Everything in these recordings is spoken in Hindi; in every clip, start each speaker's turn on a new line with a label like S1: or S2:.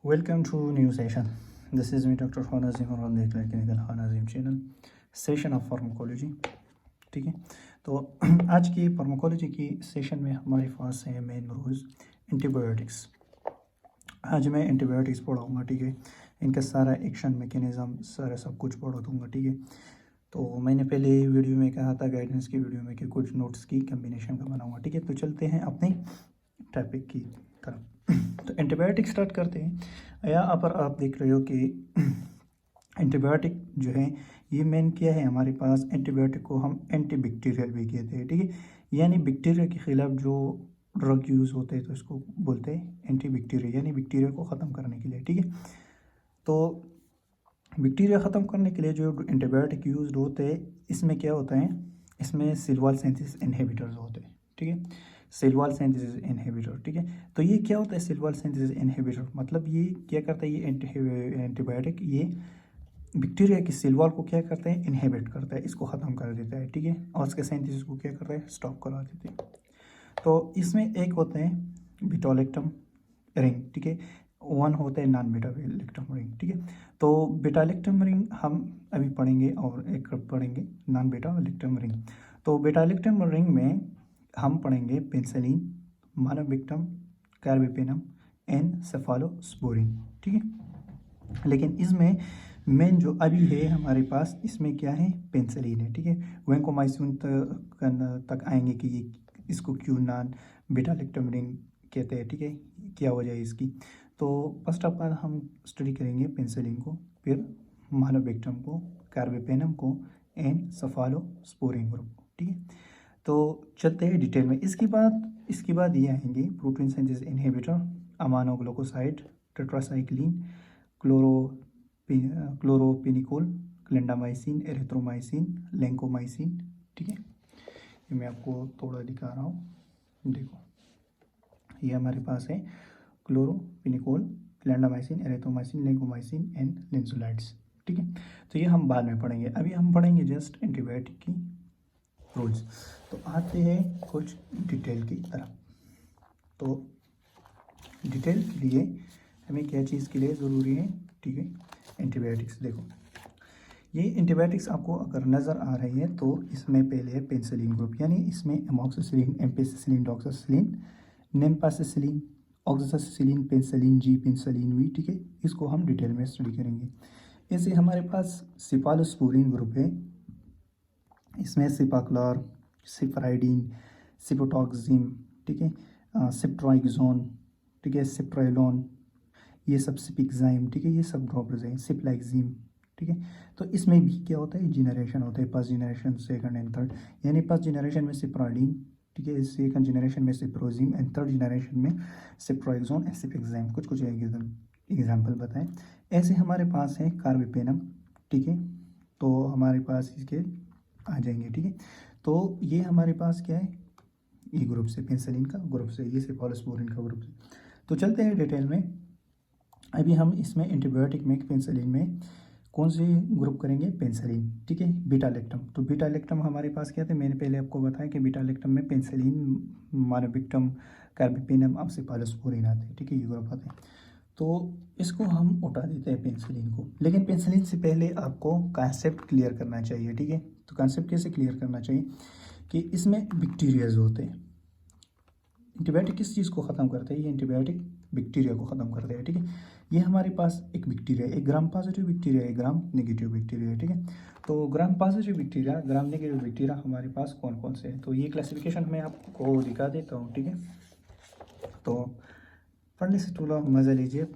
S1: Welcome to new session. This is me Dr. Khanazim on the Clinical Khanazim channel. Session of pharmacology. ठीक है, तो आज की फार्माकोलॉजी की सेशन में हमारे पास है मेन रूल्स एंटीबायोटिक्स। आज मैं एंटीबायोटिक्स पढ़ाऊँगा। ठीक है, इनका सारा एक्शन मैकेनिज़्म सारा सब कुछ पढ़ा दूँगा। ठीक है, तो मैंने पहले वीडियो में कहा था गाइडेंस की वीडियो में कि कुछ नोट्स की कम्बिनेशन का बनाऊँगा। ठीक है, तो चलते हैं अपने टॉपिक की तरफ। तो एंटीबायोटिक स्टार्ट करते हैं। यहाँ पर आप देख रहे हो कि एंटीबायोटिक जो है ये मेन क्या है हमारे पास। एंटीबायोटिक को हम एंटीबैक्टीरियल भी कहते हैं। ठीक है, यानी बैक्टीरिया के खिलाफ जो ड्रग यूज़ होते हैं तो इसको बोलते हैं एंटीबैक्टीरिया, यानी बैक्टीरिया को ख़त्म करने के लिए। ठीक है, तो बैक्टीरिया ख़त्म करने के लिए जो एंटीबायोटिक यूज होते हैं इसमें क्या होता है, इसमें सेल वॉल सिंथेसिस इनहिबिटर्स होते हैं। ठीक है, सेल वॉल सिंथेसिस इनहिबिटर। ठीक है, तो ये क्या होता है सेल वॉल सिंथेसिस इनहिबिटर, मतलब ये क्या करता है, ये एंटीबायोटिक ये बैक्टीरिया की सेल वॉल को क्या करता है, इनहिबिट करता है, इसको ख़त्म कर देता है। ठीक है, और उसके सिंथेसिस को क्या करता है, स्टॉप करा देते हैं। तो इसमें एक होते हैं बीटा-लैक्टम रिंग। ठीक है, वन होता है नॉन बीटा-लैक्टम रिंग। ठीक है, तो बीटा-लैक्टम रिंग हम अभी पढ़ेंगे और एक पढ़ेंगे नॉन बीटा-लैक्टम रिंग। तो बीटा-लैक्टम रिंग में हम पढ़ेंगे पेनिसिलिन, मोनोबिक्टम, कार्बापेनम एंड सेफालोस्पोरिन। ठीक है, लेकिन इसमें मेन जो अभी है हमारे पास इसमें क्या है, पेनिसिलिन है। ठीक है, वैंकोमाइसिन तक आएंगे कि ये इसको क्यों नॉन बीटा-लैक्टम रिंग कहते हैं। ठीक है, क्या वजह है इसकी। तो फर्स्ट ऑफ ऑल हम स्टडी करेंगे पेनिसिलिन को, फिर मोनोबिक्टम को, कार्बापेनम को एंड सेफालोस्पोरिन ग्रुप को। ठीक है, तो चलते हैं डिटेल में। इसके बाद ये आएंगे protein synthesis inhibitor, aminoglycoside, tetracycline, chloramphenicol, clindamycin, erythromycin, lincomycin. ठीक है, ये मैं आपको थोड़ा दिखा रहा हूँ। देखो ये हमारे पास है क्लोरोपेनिकोल, क्लिंडामाइसिन, एरिथ्रोमाइसिन, लैंकोमाइसिन एंड लिंसोलाइड्स। ठीक है, तो ये हम बाद में पढ़ेंगे, अभी हम पढ़ेंगे जस्ट एंटीबायोटिक की रूल्स। तो आते हैं कुछ डिटेल की तरफ। तो डिटेल के लिए हमें क्या चीज़ के लिए ज़रूरी है, ठीक है, एंटीबायोटिक्स। देखो ये एंटीबायोटिक्स आपको अगर नज़र आ रही है तो इसमें पहले है पेनिसिलिन ग्रुप, यानी इसमें amoxicillin, ampicillin, dicloxacillin, nafcillin, oxacillin, penicillin G, penicillin V. ठीक है, इसको हम डिटेल में स्टडी करेंगे। ऐसे हमारे पास सेफालोस्पोरिन ग्रुप है, इसमें सिपाक्लर, सिप्राइडिन, सिपोटॉक्सिम, ठीक है, सिप्ट्राइक्सोन, ठीक है, सिप्राइलोन, ये सब सिपिक्साइम। ठीक है, ये सब ड्रॉप्स हैं, सिप्लाइक्सिम। ठीक है, तो इसमें भी क्या होता है, जनरेशन होता है, first generation, second and third. यानी फर्स्ट जनरेशन में सिप्राइडिन, ठीक है, सेकंड जनरेशन में सिप्रोजिम एंड थर्ड जनरेशन में सिप्रोक्सोन एंड सिपिक्साइम। कुछ एग्जाम्पल बताएं। ऐसे हमारे पास है कार्बापेनम। ठीक है, तो हमारे पास इसके आ जाएंगे। ठीक है, तो ये हमारे पास क्या है, ई ग्रुप से, पेनिसिलिन का ग्रुप से, ये सेफालोस्पोरिन का ग्रुप से। तो चलते हैं डिटेल में। अभी हम इसमें एंटीबायोटिक में पेनिसिलिन में कौन से ग्रुप करेंगे, पेनिसिलिन। ठीक है, बीटा-लैक्टम। तो बीटा-लैक्टम हमारे पास क्या थे, मैंने पहले आपको बताया कि बीटा-लैक्टम में पेनिसिलिन, मोनोबिक्टम, कार्बापेनम, अब सेफालोस्पोरिन आते हैं। ठीक है, ये ग्रुप आते हैं। तो इसको हम उठा देते हैं पेनिसिलिन को, लेकिन पेनिसिलिन से पहले आपको कॉन्सेप्ट क्लियर करना चाहिए। ठीक है, तो कॉन्सेप्ट कैसे क्लियर करना चाहिए कि इसमें बैक्टीरियाज होते हैं। एंटीबायोटिक किस चीज़ को ख़त्म करते हैं, ये एंटीबायोटिक बैक्टीरिया को ख़त्म करते हैं। ठीक है, ये हमारे पास एक बैक्टीरिया, एक ग्राम पॉजिटिव बैक्टीरिया, एक ग्राम नेगेटिव बैक्टीरिया। ठीक है, तो ग्राम पॉजिटिव बैक्टीरिया, ग्राम नेगेटिव बैक्टीरिया हमारे पास कौन कौन से हैं, तो ये क्लासिफिकेशन मैं आपको दिखा देता हूँ। ठीक है, तो पढ़ने से थोड़ा मज़ा लीजिए,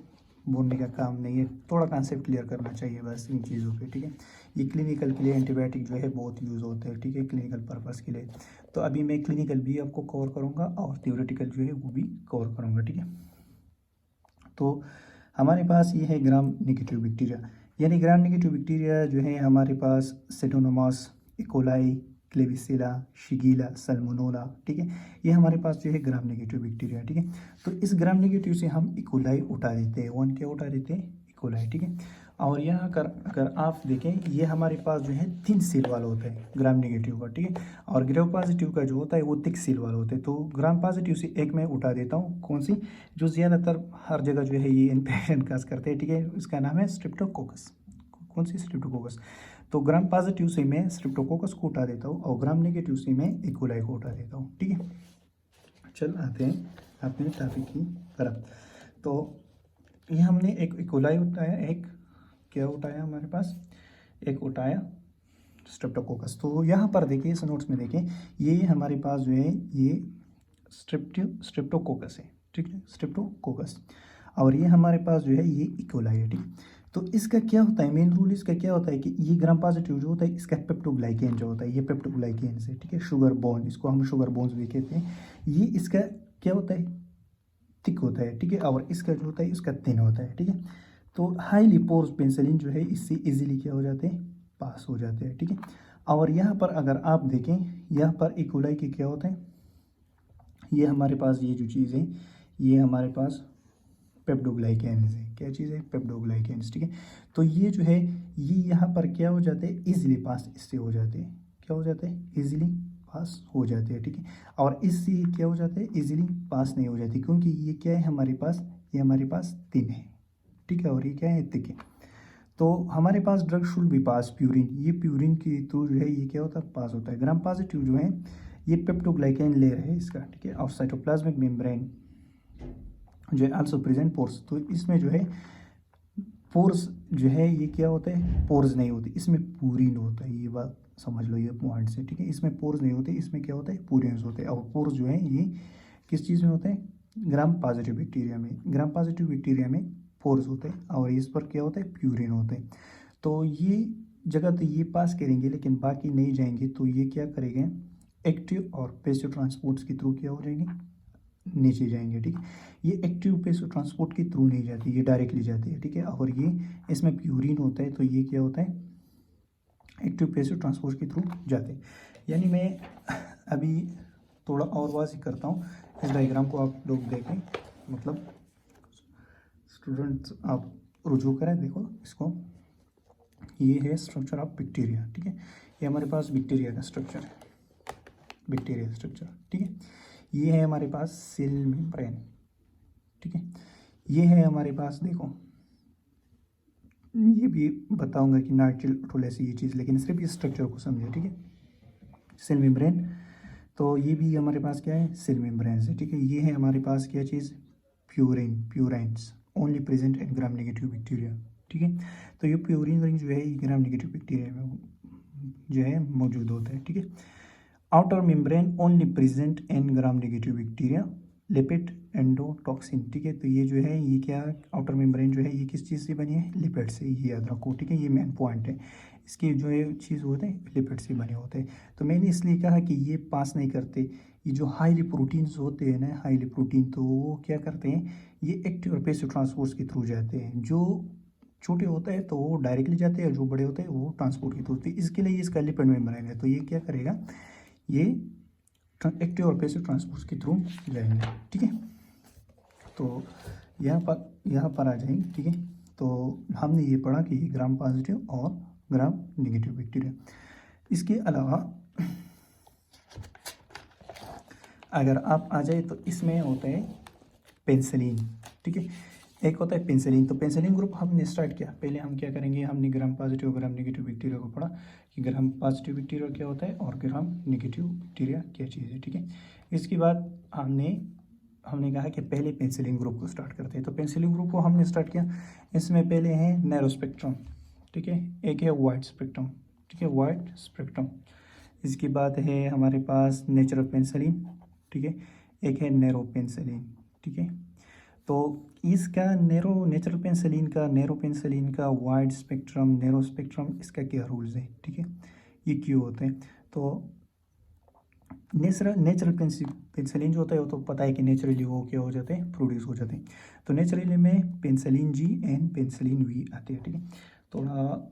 S1: बोलने का काम नहीं है, थोड़ा कॉन्सेप्ट क्लियर करना चाहिए बस इन चीज़ों पे। ठीक है, ये क्लिनिकल के लिए एंटीबायोटिक जो है बहुत यूज़ होते हैं। ठीक है, क्लिनिकल पर्पस के लिए। तो अभी मैं क्लिनिकल भी आपको कवर करूँगा और थ्योरेटिकल जो है वो भी कवर करूँगा। ठीक है, तो हमारे पास ये है ग्राम नेगेटिव बैक्टीरिया, यानी ग्राम नेगेटिव बैक्टीरिया जो है हमारे पास सेडोनोमास, इकोलाई, क्लेविसिला, शिगीला, सल्मोनेला। ठीक है, ये हमारे पास जो है ग्राम नेगेटिव बैक्टीरिया। ठीक है, तो इस ग्राम नेगेटिव से हम इकोलाई उठा देते हैं, वन क्या उठा देते हैं, इकोलाई। ठीक है, और यहाँ अगर आप देखें ये हमारे पास जो है थिन सील वाला होता है ग्राम नेगेटिव का, ठीक है, और ग्राम पॉजिटिव का जो होता है वो थिक सील वाला होता है। तो ग्राम पॉजिटिव से एक मैं उठा देता हूँ, कौन सी, जो ज़्यादातर हर जगह जो है ये इन्फेक्शन काज करते हैं, ठीक है, इसका नाम है स्ट्रेप्टोकोकस। कौन सी, स्ट्रेप्टोकोकस। तो ग्राम पॉजिटिव से मैं स्ट्रेप्टोकोकस को उठा देता हूँ और ग्राम नेगेटिव से मैं इकोलाई को उठा देता हूँ, ठीक है। चल आते हैं अपने टॉपिक की तरफ। तो ये हमने एक इकोलाई उठाया, एक क्या उठाया हमारे पास, एक उठाया स्ट्रेप्टोकोकस। तो यहाँ पर देखिए इस नोट्स में देखिए ये हमारे पास जो है ये स्ट्रेप्टोकोकस है, ठीक है, स्ट्रेप्टोकोकस, और ये हमारे पास जो है ये इकोलाई है, ठीक है। तो इसका क्या होता है, मेन रूल इसका क्या होता है कि ये ग्राम पॉजिटिव जो होता है इसका पेप्टोग्लाइकेन जो होता है, ये पेप्टोग्लाइकेन से, ठीक है, शुगर बॉन्ड, इसको हम शुगर बॉन्ड्स भी कहते हैं, ये इसका क्या होता है, थिक होता है, ठीक है, और इसका जो होता है इसका थिन होता है, ठीक है। तो हाईली पोर्स पेंसिलिन जो है इससे इजीली क्या हो जाते हैं, पास हो जाते हैं, ठीक है। और यहाँ पर अगर आप देखें यहाँ पर इकोलाई के क्या होते हैं, ये हमारे पास ये जो चीज़ है ये हमारे पास पेप्टोग्लाइकेन्स है, क्या चीज़ है, पेप्टोग्लाइकेन्स, ठीक है। तो ये जो है ये यहाँ पर क्या हो जाते हैं, इजीली पास इससे हो जाते हैं, क्या हो जाते हैं, इजीली पास हो जाते हैं, ठीक है। और इससे क्या हो जाते हैं, इजीली पास नहीं हो जाती, क्योंकि ये क्या है हमारे पास, ये हमारे पास थिन है, ठीक है, और ये क्या है, थिक है। तो हमारे पास drug should be pass purine, ये प्यूरिन के थ्रू जो है ये क्या होता है, पास होता है। ग्राम पॉजिटिव जो है ये पेप्टोग्लाइकेन लेयर है इसका, ठीक है, और साइटोप्लाज्मिक मेम्ब्रेन जो है आल्सो प्रेजेंट पोर्स। तो इसमें जो है पोर्स जो है ये क्या होता है, पोर्स नहीं होते, इसमें पूरिन होता है, ये बात समझ लो ये पॉइंट से, ठीक है। इसमें पोर्स नहीं होते, इसमें क्या होता है, पूरिन्स होते हैं। और पोर्स जो है ये किस चीज़ में होते हैं, ग्राम पॉजिटिव बैक्टीरिया में, ग्राम पॉजिटिव बैक्टीरिया में पोर्स होते हैं, और इस पर क्या होता है, प्यूरिन होते हैं। तो ये जगह तो ये पास करेंगे लेकिन बाकी नहीं जाएंगे, तो ये क्या करेंगे, एक्टिव और पैसिव ट्रांसपोर्ट्स के थ्रू क्या हो जाएंगे, नीचे जाएंगे, ठीक है। ये एक्टिव पैसिव ट्रांसपोर्ट के थ्रू नहीं जाती, ये डायरेक्टली जाती है, ठीक है। और ये इसमें प्यूरिन होता है, तो ये क्या होता है, एक्टिव पैसिव ट्रांसपोर्ट के थ्रू जाते हैं। यानी मैं अभी थोड़ा और वाज़ेह करता हूँ, इस डायग्राम को आप लोग देखें, मतलब स्टूडेंट्स आप रुजू करें, देखो इसको, ये है स्ट्रक्चर ऑफ बैक्टीरिया, ठीक है, ये हमारे पास बैक्टीरिया का स्ट्रक्चर है, बैक्टीरिया स्ट्रक्चर, ठीक है। ये है हमारे पास सेल मेम्ब्रेन, ठीक है, ये है हमारे पास, देखो ये भी बताऊंगा कि नाइट्रिल ऑटोलाइसिस ये चीज़, लेकिन सिर्फ इस स्ट्रक्चर को समझे, ठीक है, सेल मेम्ब्रेन। तो ये भी हमारे पास क्या है, सेल मेम्ब्रेन है, ठीक है। ये है हमारे पास क्या चीज़, purines only present in gram negative bacteria, ठीक है। तो ये प्यूरिन रिंग जो है ये ग्राम नेगेटिव बैक्टीरिया में जो है मौजूद होता है, ठीक है। Outer membrane only present in gram negative bacteria, lipid endotoxin, ठीक है। तो ये जो है ये क्या, आउटर मेम्ब्रेन जो है ये किस चीज़ से बनी है, लिपिड से, ये याद रखो, ठीक है, ये मेन पॉइंट है, इसके जो है चीज़ होते हैं लिपिड से बने होते हैं। तो मैंने इसलिए कहा कि ये पास नहीं करते, ये जो हाईली प्रोटीन्स होते हैं ना, हाईली प्रोटीन, तो वो क्या करते हैं, ये एक्टिव और पैसिव ट्रांसपोर्ट के थ्रू जाते हैं। जो छोटे होते हैं तो वो डायरेक्टली जाते हैं, और जो बड़े होते हैं वो ट्रांसपोर्ट के थ्रू, तो इसके लिए इसका लिपिड मेम्ब्रेन है, तो ये क्या करेगा, ये एक्टिव और पैसिव ट्रांसपोर्ट के थ्रू जाएंगे, ठीक है। तो यहाँ पर आ जाएंगे, ठीक है। तो हमने ये पढ़ा कि ग्राम पॉजिटिव और ग्राम नेगेटिव बैक्टीरिया। इसके अलावा अगर आप आ जाए तो इसमें होता है पेंसिलिन, ठीक है, एक होता है पेंसिलिन। तो पेंसिलिन ग्रुप हमने स्टार्ट किया, पहले हम क्या करेंगे, हमने gram positive gram negative bacteria को पढ़ा कि ग्राम पॉजिटिव बैक्टीरिया क्या होता है और ग्राम नेगेटिव बैक्टीरिया क्या चीज़ है, ठीक है। इसके बाद हमने कहा कि पहले पेंसिलिन ग्रुप को स्टार्ट करते हैं। तो पेंसिलिन ग्रुप को हमने स्टार्ट किया, इसमें पहले है नैरो स्पेक्ट्रम, ठीक है, एक है वाइड स्पेक्ट्रम, ठीक है, वाइड स्पेक्ट्रम। इसके बाद है हमारे पास नेचुरल पेंसिलिन, ठीक है, एक है नैरो पेंसिलिन, ठीक है। तो इसका नेचुरल पेंसिलिन का वाइड स्पेक्ट्रम, नैरो स्पेक्ट्रम, इसका क्या रूल्स है, ठीक है, ये क्यों होते हैं। तो नेचुरल पेंसिलिन जो होता है वो तो पता है कि नेचुरली वो क्या हो जाते हैं, प्रोड्यूस हो जाते हैं। तो नेचुरली में penicillin G and penicillin V आते हैं, ठीक है। थोड़ा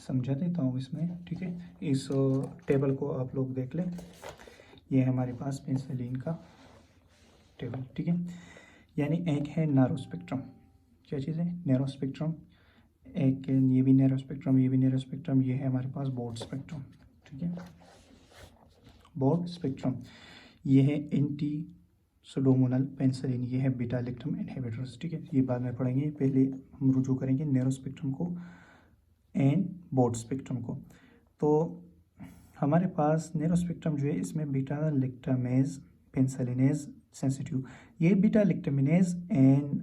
S1: समझा देता हूँ इसमें, ठीक है। इस टेबल को आप लोग देख लें, ये है हमारे पास पेंसिलिन का टेबल, ठीक है। यानी एक है नैरो स्पेक्ट्रम, क्या चीज़ है, नैरो स्पेक्ट्रम, एक ये भी नैरो स्पेक्ट्रम, ये भी नैरो स्पेक्ट्रम, ये है हमारे पास ब्रॉड स्पेक्ट्रम, ठीक है। ब्रॉड स्पेक्ट्रम ये है एंटी सुडोमोनल पेनिसिलिन, ये है बीटा लैक्टम इनहिबिटर्स, ठीक है। ये बाद में पढ़ेंगे, पहले हम रुजू करेंगे नैरो स्पेक्ट्रम को एंड ब्रॉड स्पेक्ट्रम को। तो हमारे पास नैरो स्पेक्ट्रम जो है इसमें बीटा लैक्टामेज पेनिसिलिनेज सेंसिटिव, ये बीटा लैक्टामिनेज एंड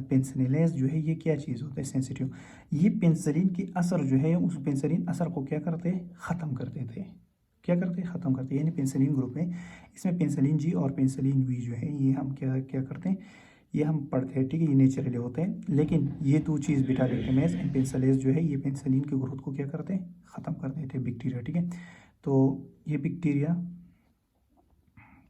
S1: पेनिसिलिनेज जो है ये क्या चीज़ होता है सेंसिटिव, ये पेनिसिलिन की असर जो है उस पेनिसिलिन असर को क्या करते हैं, ख़त्म कर देते हैं, क्या करते हैं, ख़त्म करते हैं। यानी पेनिसिलिन ग्रुप है, इसमें पेनिसिलिन जी और पेनिसिलिन वी जो है ये हम क्या क्या करते हैं, ये हम पढ़ते हैं, ठीक है, ये नेचुरली होते हैं। लेकिन ये दो चीज़ बीटा लैक्टामेज एंड पेनिसिलेज जो है ये पेनिसिलिन के ग्रोथ को क्या करते हैं, ख़त्म कर देते हैं, बैक्टीरिया, ठीक है। तो ये बैक्टीरिया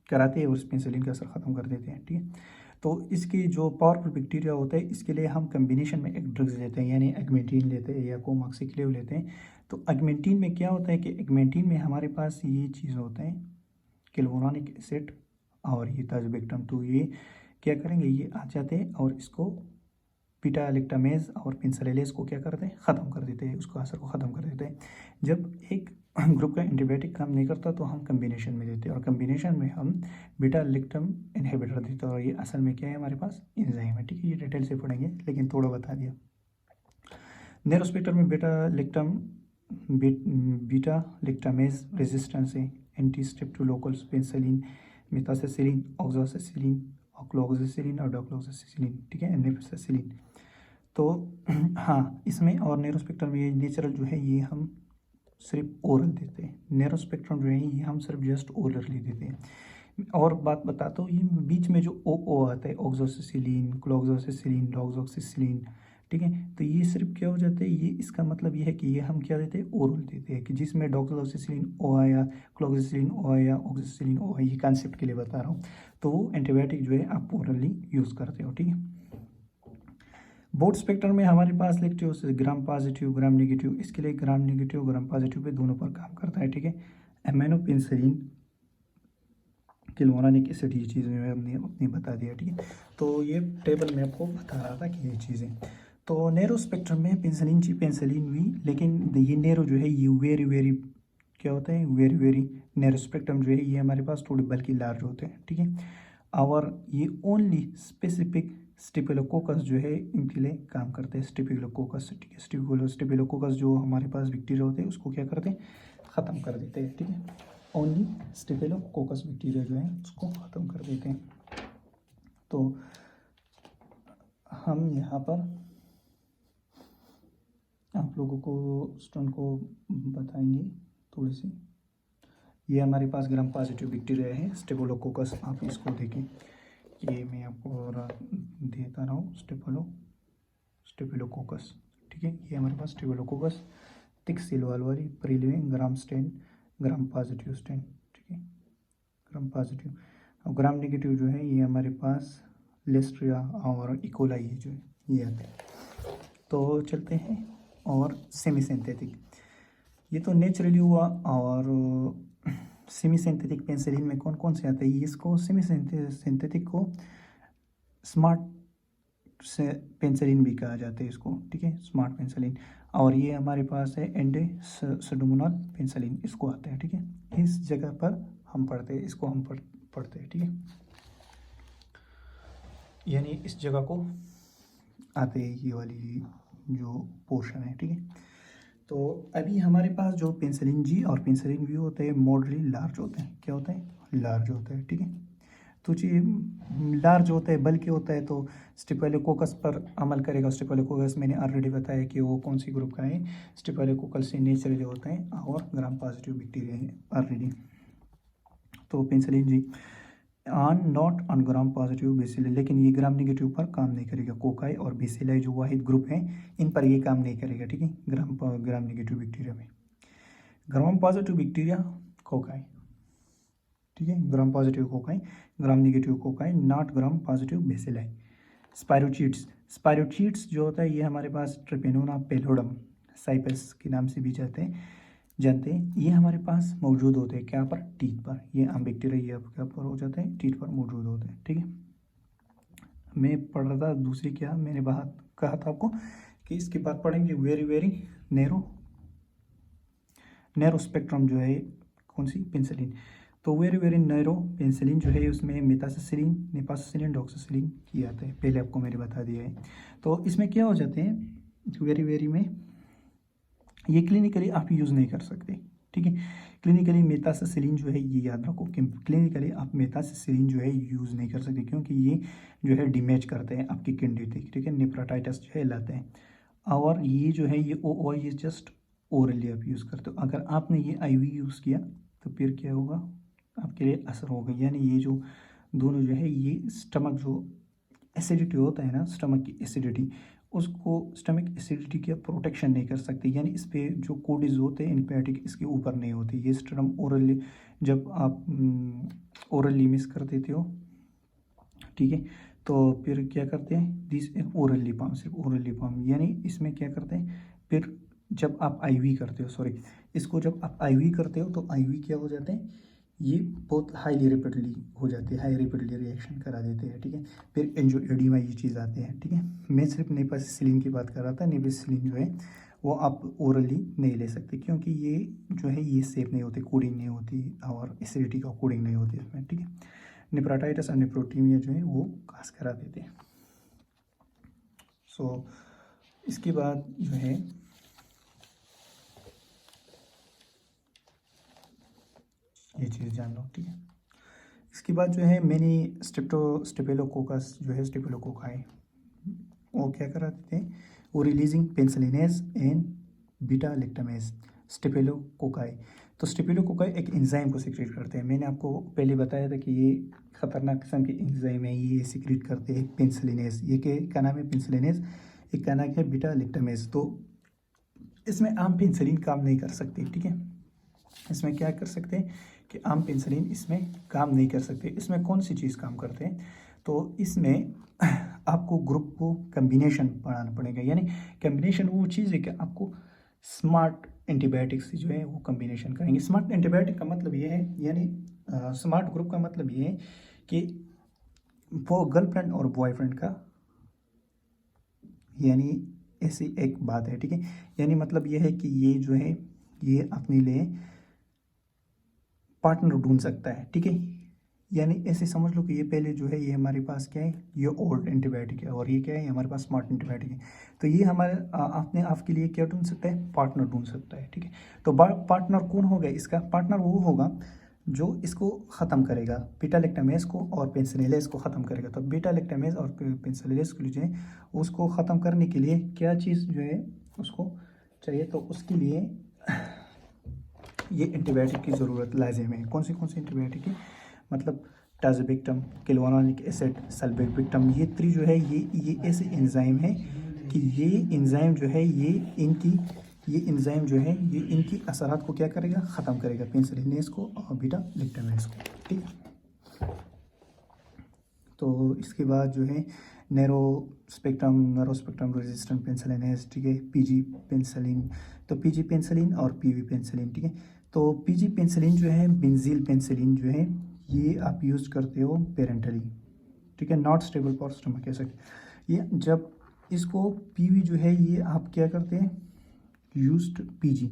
S1: कराते हैं और पेनिसिलिन का असर ख़त्म कर देते हैं, ठीक है। तो इसकी जो पावरफुल बैक्टीरिया होता है इसके लिए हम कम्बिनेशन में एक ड्रग्स लेते हैं, यानी एगमेंटिन लेते हैं या कोमोक्सिक्लेव लेते हैं। तो एगमेंटिन में क्या होता है कि एगमेंटिन में हमारे पास ये चीज़ होते हैं क्लोरानिक एसिड और ये ताजोबैक्टम, तो ये क्या करेंगे, ये आ जाते हैं और इसको बीटा लैक्टामेज और पेनिसिलिनेज को क्या करते हैं, ख़त्म कर देते हैं, उसको असर को ख़त्म कर देते हैं। जब एक ग्रुप का एंटीबायोटिक काम नहीं करता तो हम कम्बिनेशन में देते हैं, और कम्बिनेशन में हम बीटा लैक्टम इनहिबिटर देते हैं, और ये असल में क्या है हमारे पास, एंजाइम है, ठीक है। ये डिटेल से पढ़ेंगे लेकिन थोड़ा बता दिया। नैरो स्पेक्ट्रम में बीटा लैक्टामेज रेजिस्टेंस है, एंटी स्ट्रेप्टोकोकल पेनिसिलिन, मेथासेसिलिन, ऑक्सासेसिलिन, ऑक्लोक्सासेसिलिन और डोक्लोक्सासेसिलिन, ठीक है, एनेफेसेसिलिन। तो हाँ, इसमें और नैरो स्पेक्ट्रम में ये नेचुरल जो है ये हम सिर्फ ओरल देते हैं, नैरो स्पेक्ट्रम जो है ये हम सिर्फ जस्ट ओरली देते हैं। और बात बताता हूँ, ये बीच में जो ओ आता है, ऑक्सोसिसिलिन, क्लोक्सासेसिलिन, डोक्सासेसिलिन, ठीक है, तो ये सिर्फ क्या हो जाता है, ये इसका मतलब ये है कि ये हम क्या देते हैं, ओरल देते हैं, कि जिसमें डोक्सासेसिलिन ओ आया, क्लोक्सासेसिलिन ओ आया, ऑक्सासेसिलिन ओ आया, ये कॉन्सेप्ट के लिए बता रहा हूँ। तो एंटीबायोटिक जो है आप ओरली यूज़ करते हो, ठीक है। ब्रॉड स्पेक्ट्रम में हमारे पास लिखते हो ग्राम पॉजिटिव ग्राम नेगेटिव, इसके लिए gram negative gram positive pay दोनों पर काम करता है, ठीक है। एमिनो पेनिसिलिन, क्लोरानिक एसिड, ये चीज़ हमने अपनी बता दिया, ठीक है। तो ये टेबल में आपको बता रहा था कि ये चीज़ें। तो नैरो स्पेक्ट्रम में पेनिसिलिन जी पेनिसिलिन वी, लेकिन ये नैरो जो है ये वेरी वेरी क्या होता है, वेरी वेरी नैरो स्पेक्ट्रम जो है ये हमारे पास थोड़े बल्कि लार्ज होते हैं, ठीक है। और ये ओनली स्पेसिफिक स्टेफिलोकोकस जो है इनके लिए काम करते हैं, स्टेफिलोकोकस, ठीक है। स्टेफिलोकोकस जो हमारे पास बैक्टीरिया होते हैं उसको क्या करते हैं, ख़त्म कर देते हैं, ठीक है। ओनली स्टेफिलोकोकस बैक्टीरिया जो है उसको ख़त्म कर देते हैं। तो हम यहाँ पर आप लोगों को स्टूडेंट को बताएंगे थोड़ी सी, ये हमारे पास ग्राम पॉजिटिव बैक्टीरिया है स्टेफिलोकोकस, आप इसको देखें, ये मैं आपको देता रहा हूँ, स्टेफिलोकोकस, ठीक है। ये हमारे पास स्टेफिलोकोकस थिक सील वाली प्रीलिविंग ग्राम स्टेन, ग्राम पॉजिटिव स्टेन, ठीक है, ग्राम पॉजिटिव। और ग्राम नेगेटिव जो है ये हमारे पास लिस्ट्रिया और इकोलाई जो है ये आते हैं। तो चलते हैं और सेमी सिंथेटिक, ये तो नेचुरली हुआ। और सेमी सिंथेटिक पेनिसिलिन में कौन कौन से आते हैं, इसको सेमी सिंथेटिक को स्मार्ट से पेनिसिलिन भी कहा जाता है इसको, ठीक है, स्मार्ट पेनिसिलिन। और ये हमारे पास है एंटी सुडोमोनल पेनिसिलिन, इसको आता है, ठीक है। इस जगह पर हम पढ़ते हैं, इसको हम पढ़ते हैं, ठीक है, यानी इस जगह को आते हैं ये वाली जो पोर्शन है, ठीक है। तो अभी हमारे पास जो पेनिसिलिन जी और पेनिसिलिन वी होते हैं मॉडरेटली लार्ज होते हैं, क्या होता है, लार्ज होता है, ठीक है। तो जी लार्ज होता है, बल्कि होता है, तो स्टेफिलोकोकस पर अमल करेगा। स्टेफिलोकोकस मैंने ऑलरेडी बताया कि वो कौन सी ग्रुप का है, स्टेफिलोकोकल से नेचुरली होता है और ग्राम पॉजिटिव बैक्टीरिया है ऑलरेडी। तो penicillin G not on gram positive bacilli, लेकिन ये ग्राम नेगेटिव पर काम नहीं करेगा। कोकाई और बेसिलाई जो वाहिद ग्रुप हैं इन पर ये काम नहीं करेगा, ठीक है, ग्राम नेगेटिव बैक्टीरिया में। ग्राम पॉजिटिव बैक्टीरिया कोकाई, ठीक है, gram positive cocci, gram negative cocci, not gram positive bacilli. Spirochaetes जो होता है ये हमारे पास ट्रिपेनोना पेलोडम साइपस के नाम से भी जानते हैं, ये हमारे पास मौजूद होते हैं क्या पर, टीथ पर। ये आम बैक्टीरिया ये क्या पर हो जाते हैं, टीथ पर मौजूद होते हैं, ठीक है। मैं पढ़ रहा था दूसरी, क्या मैंने बात कहा था आपको कि इसके बाद पढ़ेंगे वेरी वेरी नैरो स्पेक्ट्रम जो है कौन सी, पेनिसिलिन। तो वेरी वेरी नैरो पेनिसिलिन जो है उसमें मेटासिसिलिन, नेपासिसिलिन, डॉक्सासिलिन किया आता है, पहले आपको मैंने बता दिया है। तो इसमें क्या हो जाते हैं वेरी वेरी में, ये क्लिनिकली आप यूज़ नहीं कर सकते, ठीक है। क्लिनिकली मेटासिसिलिन जो है ये याद रखो कि क्लिनिकली आप मेटासिसिलिन जो है यूज़ नहीं कर सकते, क्योंकि ये जो है डैमेज करते हैं आपकी किडनी तक, ठीक है, नेफ्राइटिस जो है लाते हैं। और ये जो है ये ओ ये जस्ट ओरली आप यूज़ करते हो। अगर आपने ये आईवी यूज़ किया तो फिर क्या होगा, आपके लिए असर होगा, यानी ये जो दोनों जो है ये स्टमक जो एसिडिटी होता है ना, स्टमक की एसिडिटी, उसको स्टमक एसिडिटी का प्रोटेक्शन नहीं कर सकते, यानी इस पे जो कोडिज होते हैं एंटीबायोटिक इसके ऊपर नहीं होते। ये स्टम ओरली जब आप ओरली मिस कर देते हो, ठीक है, तो फिर क्या करते हैं दिस ओरल लिप बाम, सिर्फ ओरल लिप बाम, यानी इसमें क्या करते हैं फिर जब आप आईवी करते हो, सॉरी, इसको जब आप आईवी करते हो तो आईवी क्या हो जाते हैं, ये बहुत हाईली रेपिडली हो जाते हैं, हाई रेपिडली रिएक्शन करा देते हैं, ठीक है। फिर एंजियोएडिमा ये चीज़ आते हैं, ठीक है। मैं सिर्फ नेपासिसिलिन की बात कर रहा था। नेपासिसिलिन जो है वो आप ओरली नहीं ले सकते, क्योंकि ये जो है ये सेफ नहीं होती, कोडिंग नहीं होती और एसिडिटी का कोडिंग नहीं होती इसमें, ठीक है। नेफ्राइटिस और नेफ्रोटीमिया जो है वो कास करा देते हैं। सो इसके बाद जो है ये चीज़ जान लो, ठीक है। इसके बाद जो है मैंने स्टेफिलोकोकस जो है स्टेफिलोकोकाई वो क्या करा देते हैं, वो releasing penicillinase and beta lactamase स्टेफिलोकोकाई। तो स्टेफिलोकोकाई एक एंजाइम को सिक्रेट करते हैं। मैंने आपको पहले बताया था कि ये खतरनाक किस्म के एंजाइम है, ये सिक्रेट करते हैं पेनिसिलिनेज। ये क्या नाम है, पेनिसिलिनेज, एक का नाम है बीटा लैक्टामेज। तो इसमें आम पेनिसिलिन काम नहीं कर सकती, ठीक है। इसमें क्या कर सकते हैं कि आम पेनिसिलिन इसमें काम नहीं कर सकते। इसमें कौन सी चीज़ काम करते हैं, तो इसमें आपको ग्रुप को कम्बिनेशन पढ़ाना पड़ेगा, यानी कम्बिनेशन वो चीज़ है कि आपको स्मार्ट एंटीबायोटिक्स जो है वो कम्बिनेशन करेंगे। स्मार्ट एंटीबायोटिक का मतलब ये है, यानी स्मार्ट ग्रुप का मतलब ये है कि वो गर्लफ्रेंड और बॉयफ्रेंड का, यानी ऐसी एक बात है, ठीक है। यानी मतलब ये है कि ये जो है ये अपने लिए पार्टनर ढूंढ सकता है, ठीक है। यानी ऐसे समझ लो कि ये पहले जो है ये हमारे पास क्या है, ये ओल्ड एंटीबायोटिक है, और ये क्या है, हमारे पास स्मार्ट एंटीबायोटिक है। तो ये हमारे अपने आपके लिए क्या ढूंढ सकता है, पार्टनर ढूंढ सकता है, ठीक है। तो पार्टनर कौन होगा, इसका पार्टनर वो होगा जो इसको ख़त्म करेगा, बीटा लैक्टामेज को और पेनिसिलिनेज को ख़त्म करेगा। तो बीटा लैक्टामेज और पेनिसिलिनेज को जो है उसको ख़त्म करने के लिए क्या चीज़ जो है उसको चाहिए, तो उसके लिए ये एंटीबायोटिक की ज़रूरत लाजिम है। कौन सी एंटीबायोटिक है, मतलब टाज़ोबैक्टम, क्लोरानिक एसिड, सल्फेटबैक्टम, ये थ्री जो है ये ऐसे एंजाइम है कि ये एंजाइम जो है ये एंजाइम जो है ये इनकी असरात को क्या करेगा, ख़त्म करेगा, पेनिसिलिनेज को और बीटा लैक्टामेज को, ठीक है। तो इसके बाद जो है नैरो स्पेक्ट्रम रेजिस्टेंट पेनिसिलिनेज, ठीक है, पीजी पेनिसिलिन। तो पीजी पेनिसिलिन और पीवी पेनिसिलिन, ठीक है। तो पीजी पेनिसिलिन जो है बेंजील पेनिसिलिन जो है ये आप यूज़ करते हो पेरेंटली, ठीक है, not stable for stomach acid. ये जब इसको पीवी जो है ये आप क्या करते हैं, यूज्ड पीजी,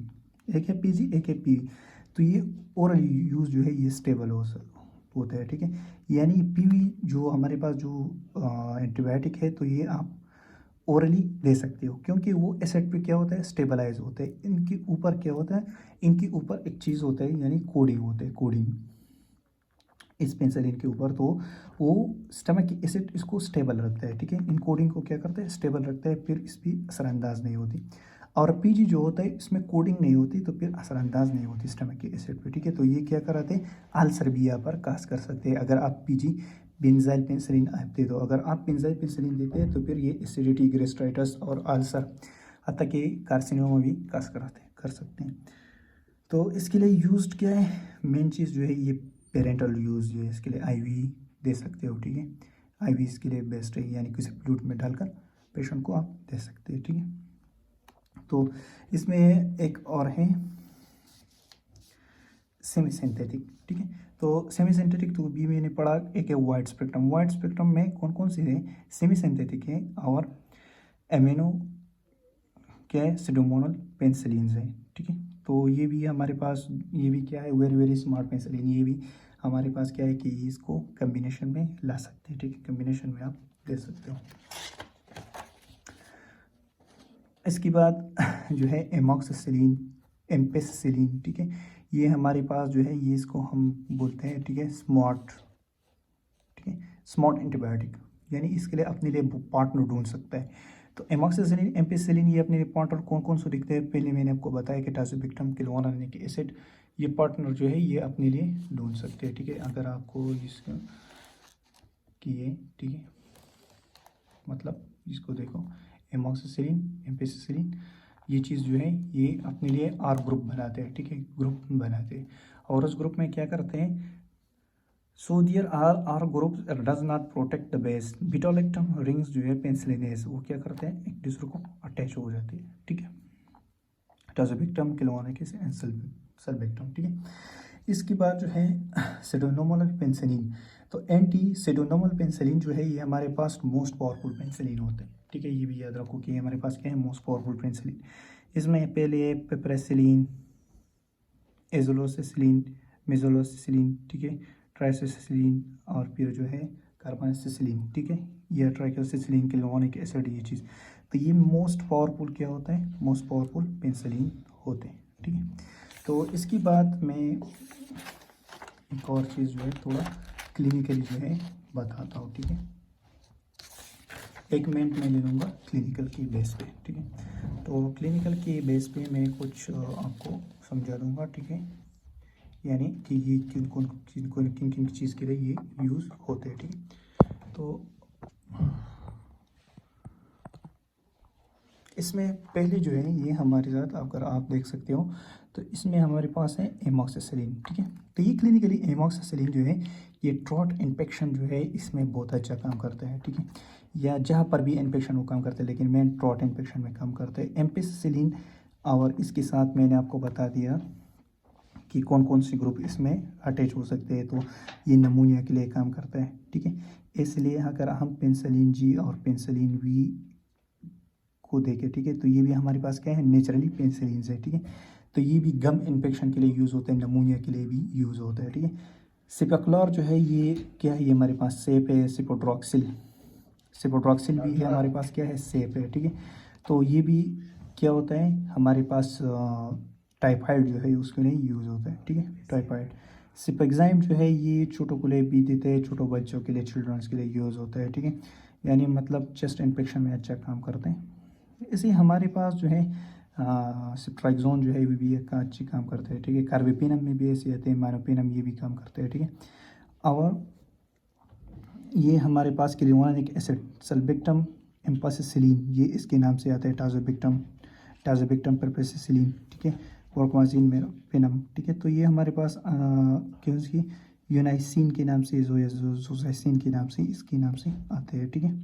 S1: एक है पीजी एक है पीवी, तो ये ओरल यूज जो है ये स्टेबल होता है, ठीक है। यानी पीवी जो हमारे पास जो एंटीबायोटिक है तो ये आप ओरली दे सकते हो, क्योंकि वो एसिड पे क्या होता है, स्टेबलाइज होता है। इनके ऊपर क्या होता है, इनके ऊपर एक चीज़ होता है, यानी कोडिंग होता है, कोडिंग इस पेनिसिलिन के ऊपर। तो वो स्टमक की एसिड इसको स्टेबल रखता है, ठीक है, इन कोडिंग को क्या करता है, स्टेबल रखता है, फिर इस पर असरअंदाज नहीं होती। और पीजी जो होता है इसमें कोडिंग नहीं होती, तो फिर असरअंदाज नहीं होती स्टमक की एसिड पे, ठीक है। तो ये क्या कराते हैं, अल्सर भी यहाँ पर काज कर सकते हैं अगर आप पीजी बेंजाइल पेनिसिलिन आप दे दो। अगर आप बेंजाइल पेनिसिलिन देते हैं तो फिर ये एसिडिटी, गैस्ट्राइटिस और अल्सर, हत्ता कि कार्सिनोमा भी काज कर सकते हैं। तो इसके लिए यूज्ड क्या है, मेन चीज़ जो है ये पेरेंटल यूज़ जो है, इसके लिए आईवी दे सकते हो, ठीक है। आईवी इसके लिए बेस्ट है, यानी किसी फ्लूइड में डालकर पेशेंट को आप दे सकते हैं, ठीक है। तो इसमें एक और है सेमी सिंथेटिक, ठीक है। तो सेमी सिंथेटिक तो भी मैंने पढ़ा, एक है वाइड स्पेक्ट्रम। वाइड स्पेक्ट्रम में कौन कौन से हैं, सेमी सिंथेटिक है और एमिनो क्या है, सिडोमोनल पेनिसिलिन है, ठीक है। तो ये भी हमारे पास, ये भी क्या है, वेरी वेरी स्मार्ट पेनिसिलिन, ये भी हमारे पास क्या है कि इसको कम्बिनेशन में ला सकते हैं, ठीक है, कम्बिनेशन में आप दे सकते हो। इसके बाद जो है एमॉक्सिसिलिन, एम्पेसिसिलिन, ठीक है, ये हमारे पास जो है, ये इसको हम बोलते हैं, ठीक है, स्मार्ट, ठीक है, स्मार्ट एंटीबायोटिक, यानी इसके लिए अपने लिए पार्टनर ढूंढ सकता है। तो एमॉक्सिसिलिन, एम्पेसिसिलिन, ये अपने लिए पार्टनर कौन कौन से दिखते हैं, पहले मैंने आपको बताया कि टाज़ोबिक्टम, क्लोरानिक एसिड, ये पार्टनर जो है ये अपने लिए ढूंढ सकते हैं, ठीक है। अगर आपको इसका किए, ठीक है, मतलब इसको देखो, एमॉक्सिसिलिन, एम्पेसिसिलिन, ये चीज़ जो है ये अपने लिए आर ग्रुप बनाते हैं, ठीक है, ग्रुप बनाते हैं। और उस ग्रुप में क्या करते हैं, so there are group does not protect the base, beta lactam rings जो है पेनिसिलिनेज, वो क्या करते हैं, एक दूसरे को अटैच हो जाती है, ठीक है, टाज़ोबिक्टम, क्लोरानिक एसिड, सल्बेक्टम, ठीक है। इसके बाद जो है सिडोनोमल पेनिसिलिन, तो एंटी सिडोनोमल पेनिसिलिन जो है ये हमारे पास मोस्ट पावरफुल पेनिसिलिन होते हैं, ठीक है। ये भी याद रखो कि हमारे पास क्या है, मोस्ट पावरफुल पेनिसिलिन। इसमें पहले पेप्रेसिलिन, एजोलोसिसिलिन, मेजोलोसिसिलिन, ठीक है, ट्राइसिसिलिन, और फिर जो है कार्बोनिसिसिलिन, ठीक है, यह ट्राइकोसिसिलिन, क्लोरानिक एसिड, ये चीज़। तो ये मोस्ट पावरफुल क्या होता है, मोस्ट पावरफुल पेनिसिलिन होते हैं, ठीक है। तो इसके बाद मैं एक और चीज़ जो है थोड़ा क्लिनिकली जो है बताता हूँ, ठीक है। एक मिनट में ले लूँगा क्लिनिकल की बेस पे, ठीक है। तो क्लिनिकल की बेस पे मैं कुछ आपको समझा दूँगा, ठीक है, यानी कि ये किन किन चीज़ के लिए ये यूज़ होते हैं, ठीक है। तो इसमें पहले जो है ये हमारे साथ, अगर आप देख सकते हो, तो इसमें हमारे पास है एमॉक्सिसिलिन, ठीक है। तो ये क्लिनिकली एमॉक्सिसिलिन जो है ये ट्रॉट इन्फेक्शन जो है इसमें बहुत अच्छा काम करता है, ठीक है, या जहाँ पर भी इन्फेक्शन वो काम करता है, लेकिन मेन ट्रॉट इन्फेक्शन में काम करता है एम्पेसिसिलिन। और इसके साथ मैंने आपको बता दिया कि कौन कौन सी ग्रुप इसमें अटैच हो सकते हैं, तो ये नमूनिया के लिए काम करता है, ठीक है। इसलिए अगर हम पेनिसिलिन जी और पेनिसिलिन वी को देखें, ठीक है, तो ये भी हमारे पास क्या है, नेचुरली पेनिसिलिन है, ठीक है। तो ये भी गम इन्फेक्शन के लिए यूज़ होता है, नमूनिया के लिए भी यूज़ होता है, ठीक है। सिपेक्युलर जो है ये क्या है, ये हमारे पास सेप है, सिपोड्रॉक्सिल, सिपोड्रॉक्सिल भी है हमारे पास, क्या है, सेप है, ठीक है। तो ये भी क्या होता है हमारे पास, टाइफाइड जो है उसके लिए यूज़ होता है, ठीक है, टाइफाइड। सिपेक्साइम जो है ये छोटों के लिए भी देते हैं, छोटों बच्चों के लिए, चिल्ड्रंस के लिए यूज़ होता है, ठीक है, यानी मतलब चेस्ट इन्फेक्शन में अच्छा काम करते हैं। इसे हमारे पास जो है सिप्ट्राइक्सोन जो है ये भी एक अच्छी काम करता है, ठीक है। कार्बिपिनम में भी ऐसे आते हैं, मानोपिनम, ये भी काम करते हैं, ठीक है। और ये हमारे पास क्लोरानिक एसिड, सल्बेक्टम, एम्पेसिसिलिन, ये इसके नाम से आता है, टाज़ोबिक्टम, टाज़ोबिक्टम पेप्रेसिसिलिन, ठीक है, वोर्कमाजिन, मेरोपिनम, ठीक है। तो ये हमारे पास क्यों इसकी यूनाइसिन के नाम से, जोसाइसिन के नाम से, इसके नाम से आते हैं, ठीक है।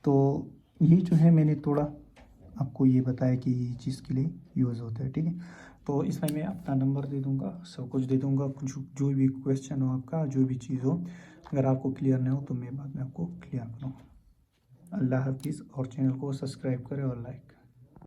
S1: तो ये जो है मैंने थोड़ा आपको ये बताया कि ये चीज़ के लिए यूज़ होता है, ठीक है। तो इसमें मैं अपना नंबर दे दूंगा, सब कुछ दे दूंगा, जो भी क्वेश्चन हो आपका, जो भी चीज़ हो, अगर आपको क्लियर नहीं हो तो मैं बाद में आपको क्लियर करूँगा। अल्लाह हाफिज़, और चैनल को सब्सक्राइब करें और लाइक करें।